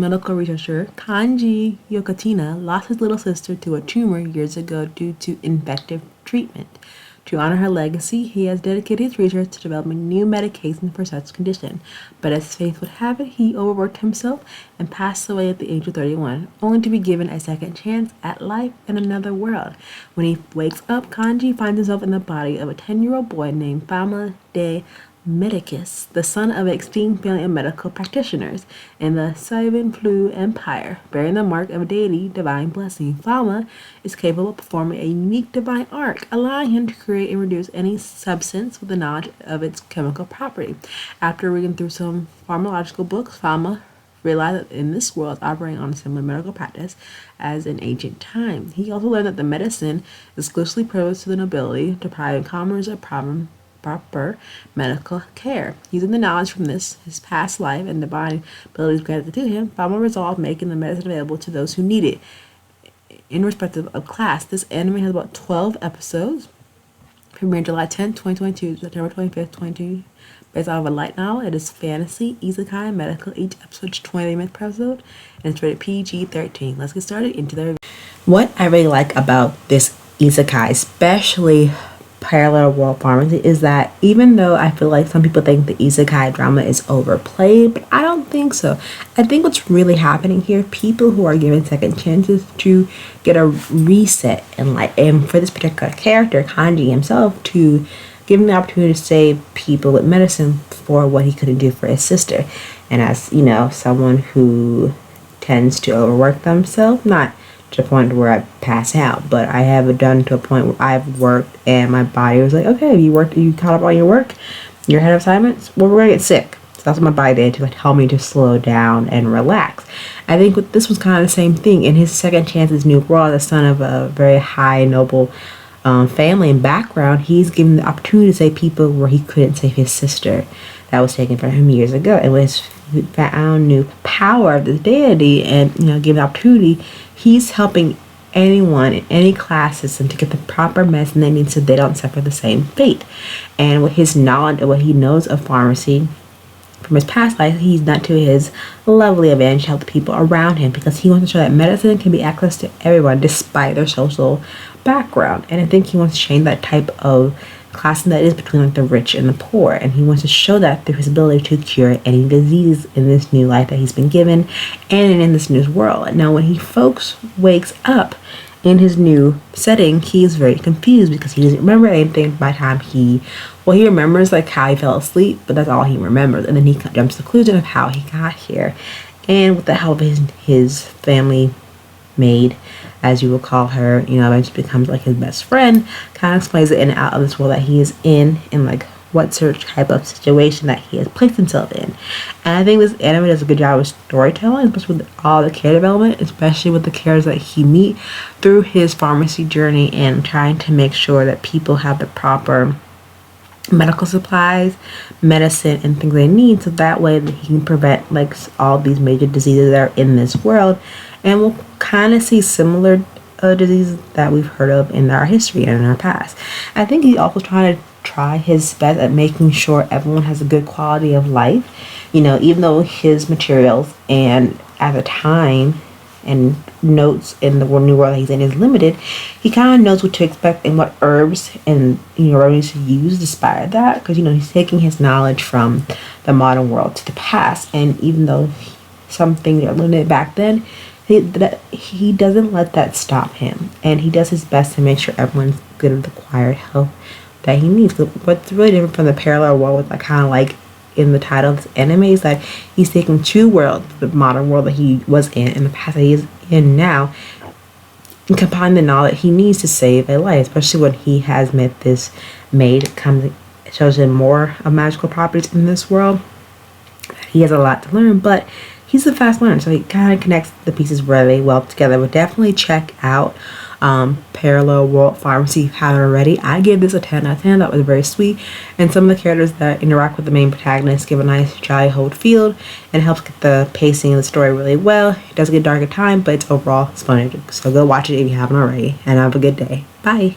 medical researcher Kanji Yokotina lost his little sister to a tumor years ago due to ineffective treatment. To honor her legacy, he has dedicated his research to developing new medications for such condition. But as fate would have it, he overworked himself and passed away at the age of 31, only to be given a second chance at life in another world. When he wakes up, Kanji finds himself in the body of a 10-year-old boy named Fama de Medicus, the son of an esteemed family of medical practitioners in the Saiyan Empire, bearing the mark of a deity divine blessing. Fama is capable of performing a unique divine art, allowing him to create and reduce any substance with the knowledge of its chemical property. After reading through some pharmacological books, Fama realized that in this world operating on a similar medical practice as in ancient time. He also learned that the medicine is exclusively privileged to the nobility, depriving commoners of proper medical care. Using the knowledge from his past life and divine abilities granted to him, Fama resolved making the medicine available to those who need it, irrespective of class. This anime has about 12 episodes, premiered July 10th, 2022 to September 25th, 2022. Based off of a light novel, it is fantasy, isekai, and medical. Each episode is 20 minutes per episode, and it's rated PG-13. Let's get started into the review. What I really like about this isekai, especially Parallel World Pharmacy, is that even though I feel like some people think the isekai drama is overplayed, but I don't think so. I think what's really happening here, people who are given second chances to get a reset in life, and for this particular character, Kanji himself, to give him the opportunity to save people with medicine for what he couldn't do for his sister. And as you know, someone who tends to overwork themselves, not to the point where I pass out, but I have it done to a point where I've worked and my body was like, okay, you caught up on your work, your head of assignments, well, we're gonna get sick. So that's what my body did to help me to slow down and relax. I think this was kind of the same thing. In his second chance, his new world, the son of a very high noble family and background, he's given the opportunity to save people where he couldn't save his sister that was taken from him years ago. And with his found new power of this deity and given the opportunity, he's helping anyone in any class system to get the proper medicine they need so they don't suffer the same fate. And with his knowledge of what he knows of pharmacy from his past life, he's done to his lovely advantage to help the people around him, because he wants to show that medicine can be accessed to everyone despite their social background. And I think he wants to change that type of classing that is between like the rich and the poor, and he wants to show that through his ability to cure any disease in this new life that he's been given and in this new world. Now when he wakes up in his new setting, he's very confused because he doesn't remember anything by the time he remembers like how he fell asleep, but that's all he remembers. And then he jumps to the conclusion of how he got here, and with the help of his family maid, as you will call her, eventually becomes like his best friend, kind of explains the in and out of this world that he is in and like what sort of type of situation that he has placed himself in. And I think this anime does a good job of storytelling, especially with all the character development, especially with the characters that he meets through his pharmacy journey and trying to make sure that people have the proper medical supplies, medicine, and things they need, so that way that he can prevent like all these major diseases that are in this world. And we'll kind of see similar diseases that we've heard of in our history and in our past. I think he's also trying to try his best at making sure everyone has a good quality of life. Even though his materials and at the time and notes in the new world that he's in is limited, he kind of knows what to expect and what herbs and remedies to use despite that, because he's taking his knowledge from the modern world to the past. And even though some things are limited back then, he doesn't let that stop him, and he does his best to make sure everyone's good with the acquired health that he needs. What's really different from the parallel world, with kind of like in the title of this anime, is that he's taking two worlds, the modern world that he was in and the past that he is in now, and combine the knowledge he needs to save a life, especially when he has met this maid. It shows him more of magical properties in this world. He has a lot to learn, but he's a fast learner, so he kind of connects the pieces really well together. But definitely check out Parallel World Pharmacy if you haven't already. I give this a 10 out of 10. That was very sweet, and some of the characters that interact with the main protagonist give a nice jolly hold feel and helps get the pacing of the story really well. It does get dark at time, but it's overall fun. So go watch it if you haven't already, and have a good day. Bye.